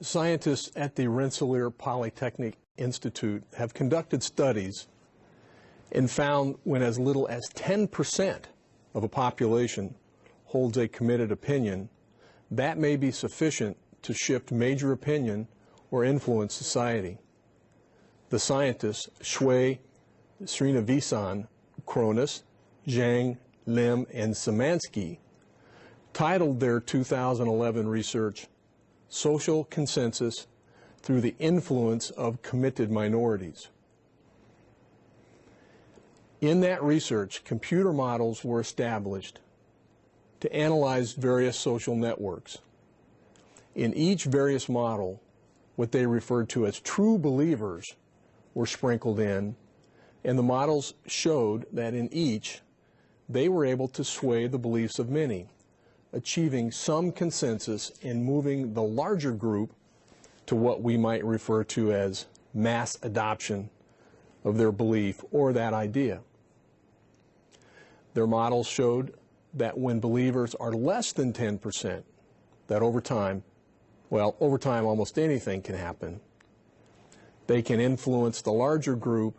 scientists at the Rensselaer Polytechnic Institute have conducted studies and found when as little as 10% of a population holds a committed opinion, that may be sufficient to shift major opinion or influence society. The scientists Shui, Srinivasan, Cronus, Zhang, Lim, and Szymanski titled their 2011 research Social Consensus Through the Influence of Committed Minorities. In that research, computer models were established to analyze various social networks. In each various model, what they referred to as true believers were sprinkled in, and the models showed that in each, they were able to sway the beliefs of many, achieving some consensus in moving the larger group to what we might refer to as mass adoption of their belief or that idea. Their models showed that when believers are less than 10%, that over time almost anything can happen. They can influence the larger group,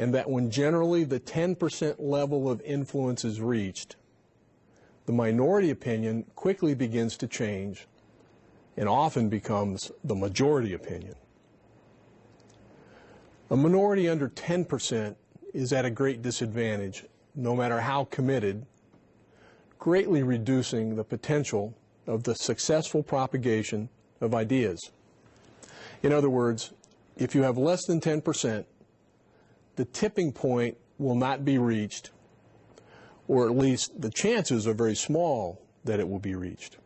and that when generally the 10% level of influence is reached, the minority opinion quickly begins to change and often becomes the majority opinion. A minority under 10% is at a great disadvantage, no matter how committed, greatly reducing the potential of the successful propagation of ideas. In other words, if you have less than 10%, the tipping point will not be reached, or at least the chances are very small that it will be reached.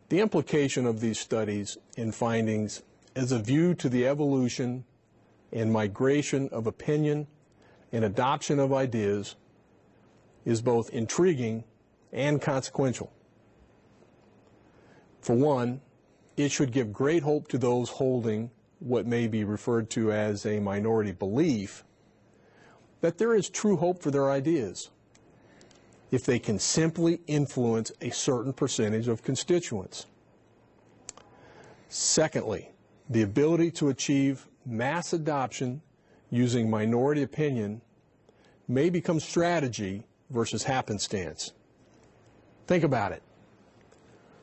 The implication of these studies and findings as a view to the evolution and migration of opinion and adoption of ideas is both intriguing and consequential. For one, it should give great hope to those holding what may be referred to as a minority belief that there is true hope for their ideas if they can simply influence a certain percentage of constituents. Secondly, the ability to achieve mass adoption using minority opinion may become strategy versus happenstance. Think about it.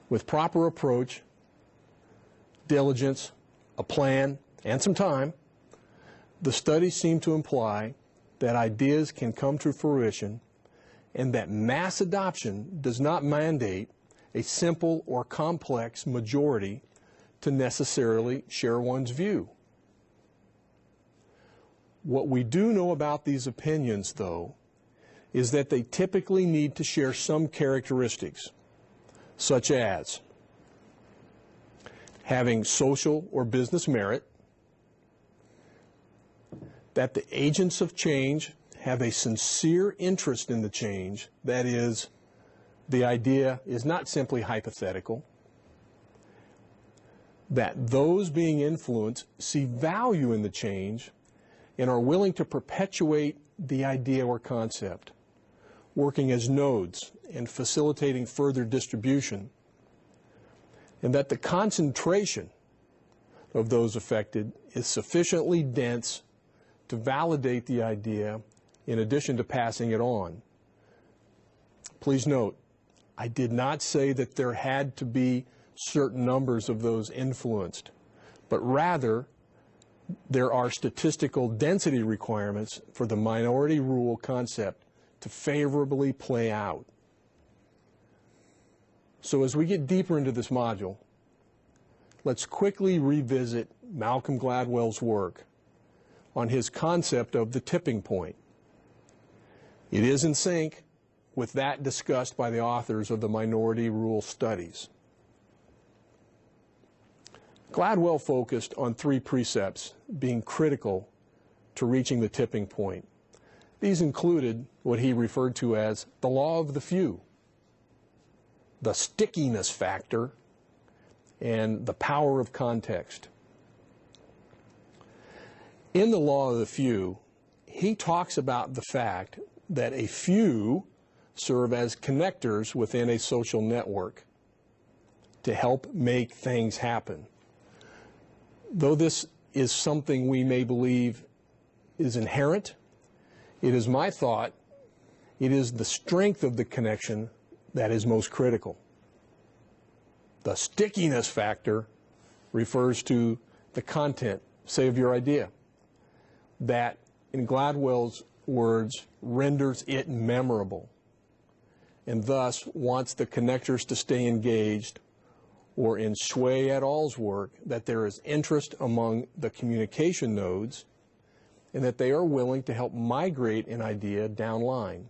With proper approach, diligence, a plan, and some time, the studies seem to imply that ideas can come to fruition and that mass adoption does not mandate a simple or complex majority to necessarily share one's view. What we do know about these opinions, though, is that they typically need to share some characteristics, such as having social or business merit, that the agents of change have a sincere interest in the change, that is, the idea is not simply hypothetical, that those being influenced see value in the change and are willing to perpetuate the idea or concept, working as nodes and facilitating further distribution, and that the concentration of those affected is sufficiently dense to validate the idea in addition to passing it on. Please note, I did not say that there had to be certain numbers of those influenced, but rather there are statistical density requirements for the minority rule concept to favorably play out. So as we get deeper into this module, let's quickly revisit Malcolm Gladwell's work on his concept of the tipping point. It is in sync with that discussed by the authors of the minority rule studies. Gladwell focused on three precepts being critical to reaching the tipping point. These included what he referred to as the law of the few, the stickiness factor, and the power of context. In the law of the few, he talks about the fact that a few serve as connectors within a social network, to help make things happen. Though this is something we may believe is inherent, it is my thought, it is the strength of the connection that is most critical. The stickiness factor refers to the content, say, of your idea, that, in Gladwell's words, renders it memorable, and thus wants the connectors to stay engaged, or in Shui et al.'s work, that there is interest among the communication nodes, and that they are willing to help migrate an idea downline.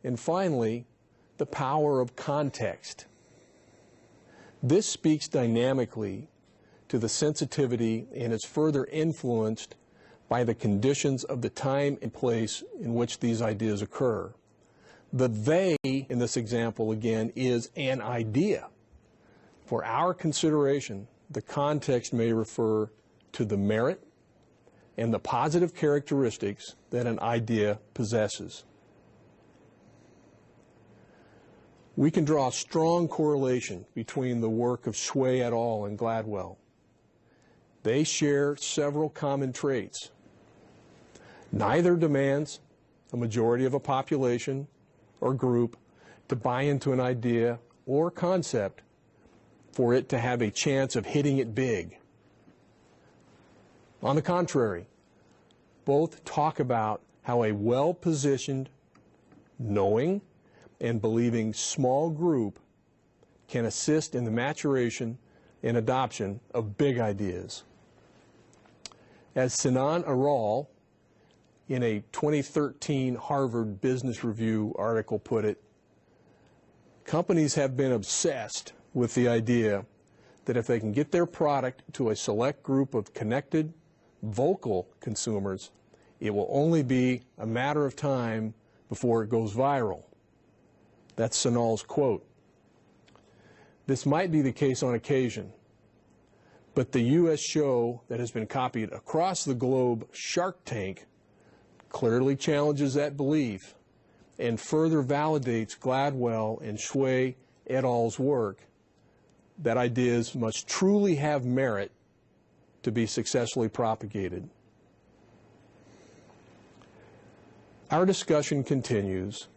And finally, the power of context. This speaks dynamically to the sensitivity and is further influenced by the conditions of the time and place in which these ideas occur. The they in this example, again, is an idea. For our consideration, the context may refer to the merit and the positive characteristics that an idea possesses. We can draw a strong correlation between the work of Shui et al. And Gladwell. They share several common traits. Neither demands a majority of a population or group to buy into an idea or concept for it to have a chance of hitting it big. On the contrary, both talk about how a well-positioned, knowing, and believing small group can assist in the maturation and adoption of big ideas. As Sinan Aral, in a 2013 Harvard Business Review article put it, companies have been obsessed with the idea that if they can get their product to a select group of connected, vocal consumers, it will only be a matter of time before it goes viral. That's Sinal's quote. This might be the case on occasion, but the U.S. show that has been copied across the globe, Shark Tank, clearly challenges that belief and further validates Gladwell and Shui et al.'s work that ideas must truly have merit to be successfully propagated. Our discussion continues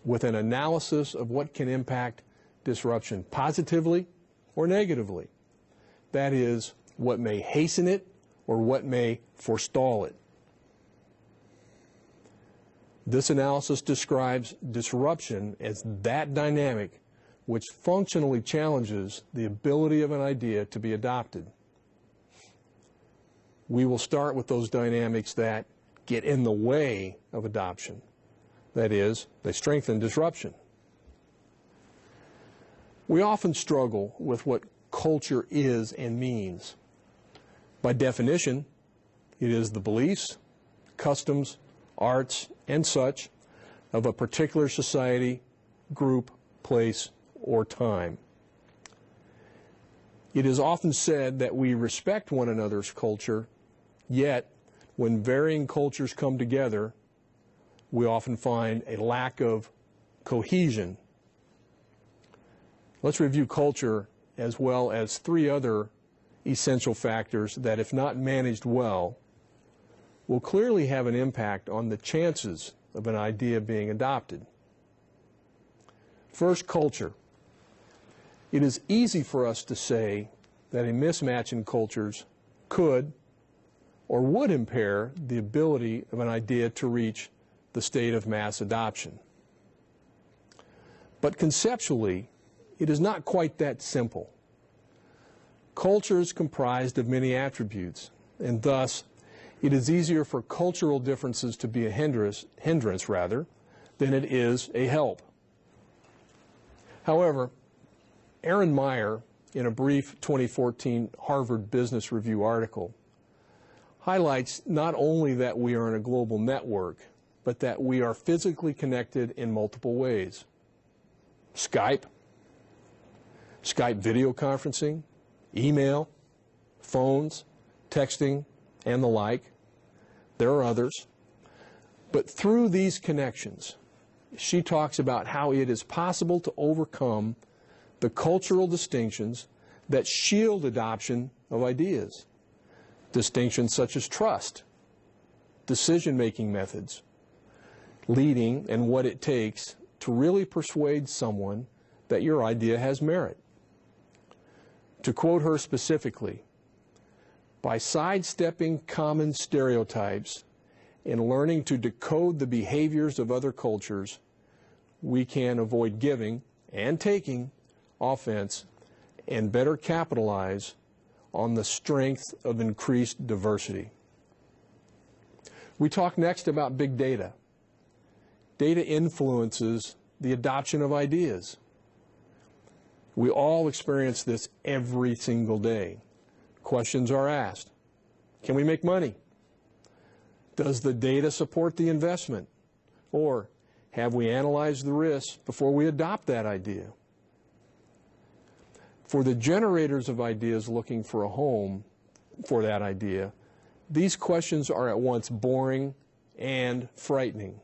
with an analysis of what can impact disruption positively or negatively. That is, what may hasten it or what may forestall it. This analysis describes disruption as that dynamic which functionally challenges the ability of an idea to be adopted. We will start with those dynamics that get in the way of adoption. That is, they strengthen disruption. We often struggle with what culture is and means. By definition, it is the beliefs, customs, arts, and such of a particular society, group, place, or time. It is often said that we respect one another's culture, yet when varying cultures come together, we often find a lack of cohesion. Let's review culture as well as three other essential factors that, if not managed well, will clearly have an impact on the chances of an idea being adopted. First, culture. It is easy for us to say that a mismatch in cultures could or would impair the ability of an idea to reach the state of mass adoption. But conceptually, it is not quite that simple. Culture is comprised of many attributes, and thus it is easier for cultural differences to be a hindrance than it is a help. However, Aaron Meyer, in a brief 2014 Harvard Business Review article, highlights not only that we are in a global network, but that we are physically connected in multiple ways. Skype video conferencing, email, phones, texting, and the like. There are others. But through these connections, she talks about how it is possible to overcome the cultural distinctions that shield adoption of ideas. Distinctions such as trust, decision-making methods, leading, and what it takes to really persuade someone that your idea has merit. To quote her specifically, by sidestepping common stereotypes and learning to decode the behaviors of other cultures, we can avoid giving and taking offense and better capitalize on the strength of increased diversity. We talk next about big data. Data influences the adoption of ideas. We all experience this every single day. Questions are asked. Can we make money? Does the data support the investment? Or have we analyzed the risks before we adopt that idea? For the generators of ideas looking for a home for that idea, these questions are at once boring and frightening.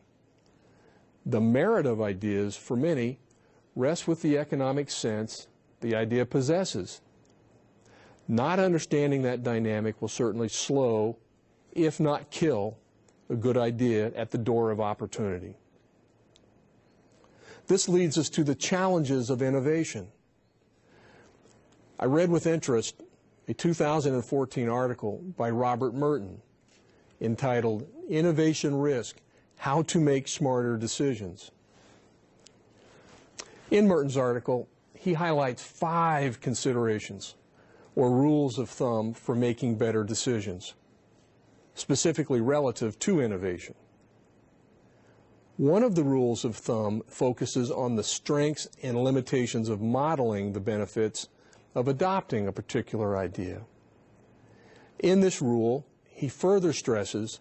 The merit of ideas, for many, rests with the economic sense the idea possesses. Not understanding that dynamic will certainly slow, if not kill, a good idea at the door of opportunity. This leads us to the challenges of innovation. I read with interest a 2014 article by Robert Merton entitled Innovation Risk: How to Make Smarter Decisions. In Merton's article, he highlights 5 considerations or rules of thumb for making better decisions, specifically relative to innovation. One of the rules of thumb focuses on the strengths and limitations of modeling the benefits of adopting a particular idea. In this rule, he further stresses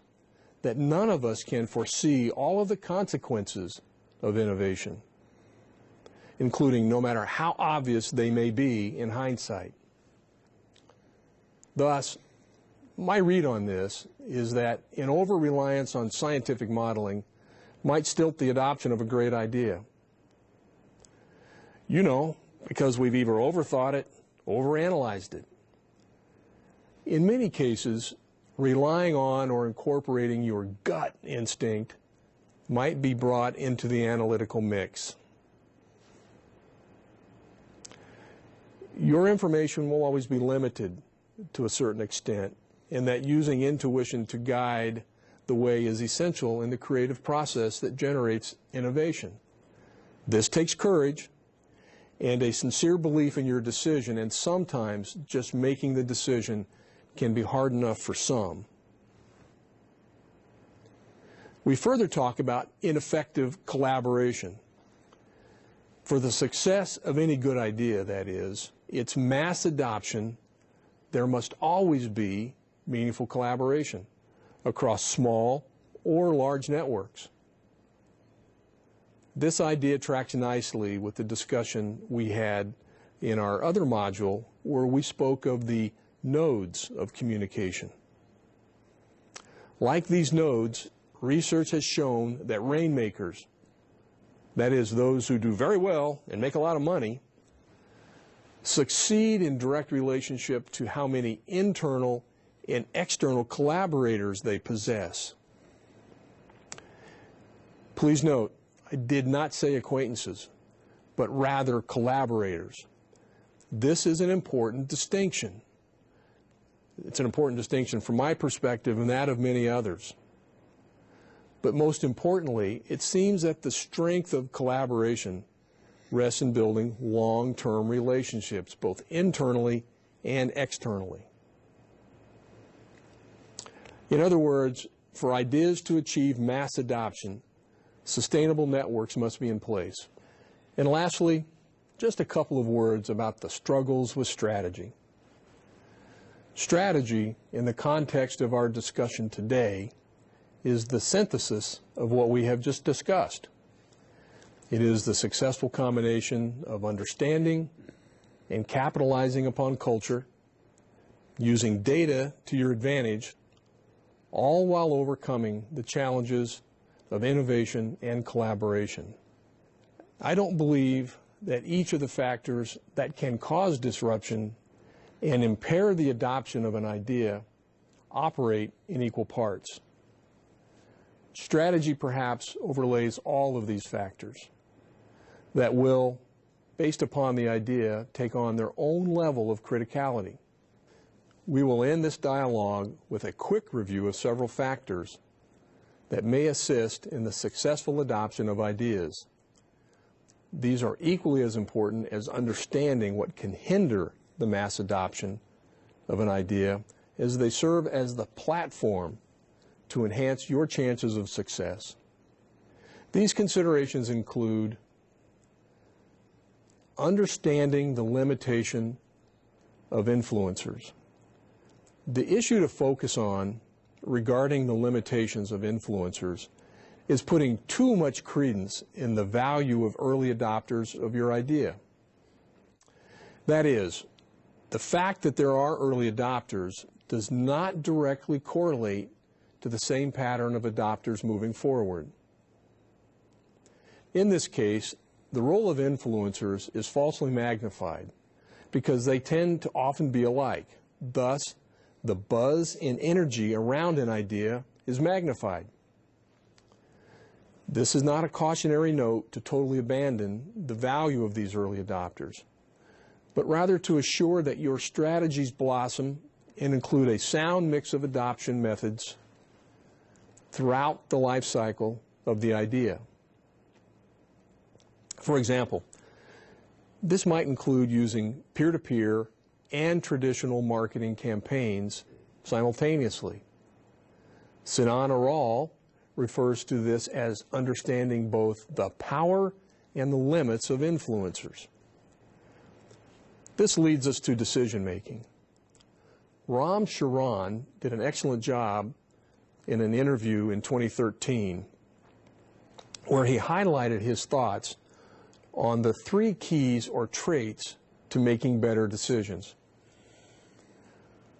that none of us can foresee all of the consequences of innovation, including no matter how obvious they may be in hindsight. Thus, my read on this is that an over-reliance on scientific modeling might stilt the adoption of a great idea. You know, because we've either overthought it, overanalyzed it. In many cases, relying on or incorporating your gut instinct might be brought into the analytical mix. Your information will always be limited to a certain extent, and that using intuition to guide the way is essential in the creative process that generates innovation. This takes courage and a sincere belief in your decision, and sometimes just making the decision can be hard enough for some. We further talk about ineffective collaboration. For the success of any good idea, that is, its mass adoption, there must always be meaningful collaboration across small or large networks. This idea tracks nicely with the discussion we had in our other module where we spoke of the nodes of communication. Like these nodes, research has shown that rainmakers, that is, those who do very well and make a lot of money, succeed in direct relationship to how many internal and external collaborators they possess. Please note, I did not say acquaintances, but rather collaborators. This is an important distinction. It's an important distinction from my perspective and that of many others. But most importantly, it seems that the strength of collaboration rests in building long-term relationships, both internally and externally. In other words, for ideas to achieve mass adoption, sustainable networks must be in place. And lastly, just a couple of words about the struggles with strategy. Strategy, in the context of our discussion today, is the synthesis of what we have just discussed. It is the successful combination of understanding and capitalizing upon culture, using data to your advantage, all while overcoming the challenges of innovation and collaboration. I don't believe that each of the factors that can cause disruption and impair the adoption of an idea operate in equal parts. Strategy perhaps overlays all of these factors that will, based upon the idea, take on their own level of criticality. We will end this dialogue with a quick review of several factors that may assist in the successful adoption of ideas. These are equally as important as understanding what can hinder the mass adoption of an idea, as they serve as the platform to enhance your chances of success. These considerations include understanding the limitation of influencers. The issue to focus on regarding the limitations of influencers is putting too much credence in the value of early adopters of your idea. That is, the fact that there are early adopters does not directly correlate to the same pattern of adopters moving forward. In this case, the role of influencers is falsely magnified because they tend to often be alike. Thus, the buzz and energy around an idea is magnified. This is not a cautionary note to totally abandon the value of these early adopters, but rather to assure that your strategies blossom and include a sound mix of adoption methods throughout the life cycle of the idea. For example, this might include using peer-to-peer and traditional marketing campaigns simultaneously. Sinan Aral refers to this as understanding both the power and the limits of influencers. This leads us to decision-making. Ram Charan did an excellent job in an interview in 2013 where he highlighted his thoughts on the 3 keys or traits to making better decisions.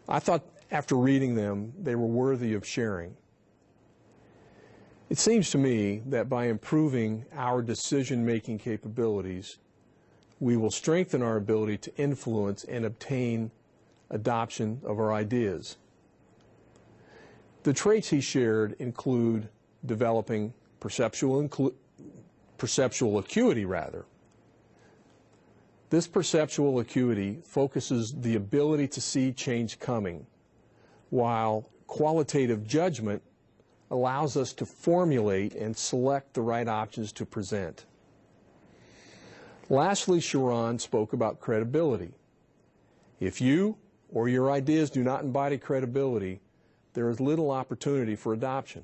I thought after reading them, they were worthy of sharing. It seems to me that by improving our decision-making capabilities, we will strengthen our ability to influence and obtain adoption of our ideas. The traits he shared include developing perceptual acuity. This perceptual acuity focuses the ability to see change coming, while qualitative judgment allows us to formulate and select the right options to present. Lastly, Charan spoke about credibility. If you or your ideas do not embody credibility, there is little opportunity for adoption.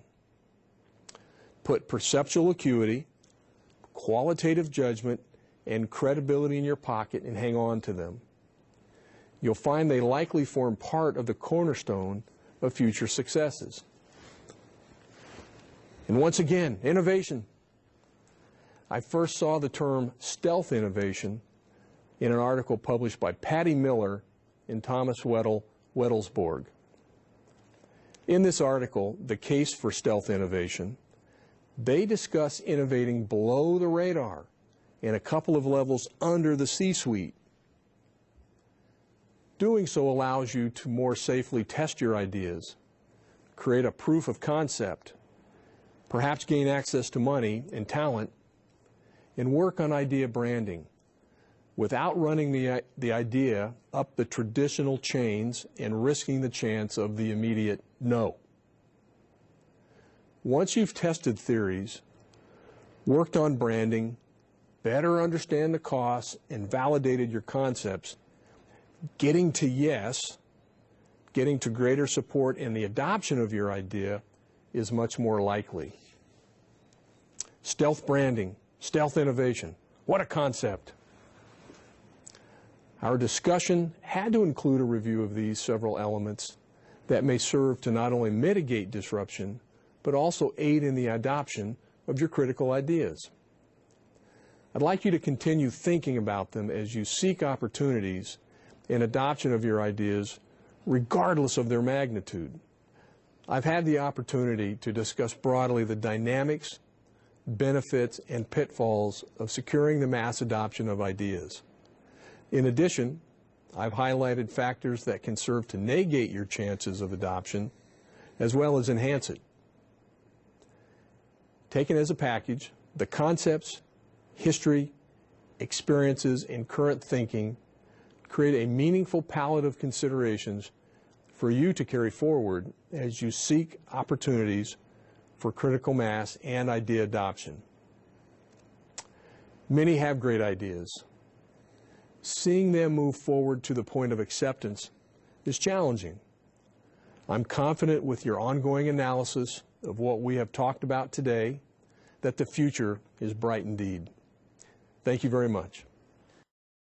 Put perceptual acuity, qualitative judgment, and credibility in your pocket and hang on to them. You'll find they likely form part of the cornerstone of future successes. And once again, innovation. I first saw the term stealth innovation in an article published by Patty Miller and Thomas Wettelsborg. In this article, The Case for Stealth Innovation, they discuss innovating below the radar and a couple of levels under the C-suite. Doing so allows you to more safely test your ideas, create a proof of concept, perhaps gain access to money and talent, and work on idea branding without running the idea up the traditional chains and risking the chance of the immediate no. Once you've tested theories, worked on branding, better understand the costs, and validated your concepts, getting to yes, getting to greater support in the adoption of your idea is much more likely. Stealth branding, stealth innovation, what a concept. Our discussion had to include a review of these several elements that may serve to not only mitigate disruption, but also aid in the adoption of your critical ideas. I'd like you to continue thinking about them as you seek opportunities in adoption of your ideas, regardless of their magnitude. I've had the opportunity to discuss broadly the dynamics, benefits, and pitfalls of securing the mass adoption of ideas. In addition, I've highlighted factors that can serve to negate your chances of adoption as well as enhance it. Taken as a package, the concepts, history, experiences, and current thinking create a meaningful palette of considerations for you to carry forward as you seek opportunities for critical mass and idea adoption. Many have great ideas. Seeing them move forward to the point of acceptance is challenging. I'm confident with your ongoing analysis of what we have talked about today that the future is bright indeed. Thank you very much.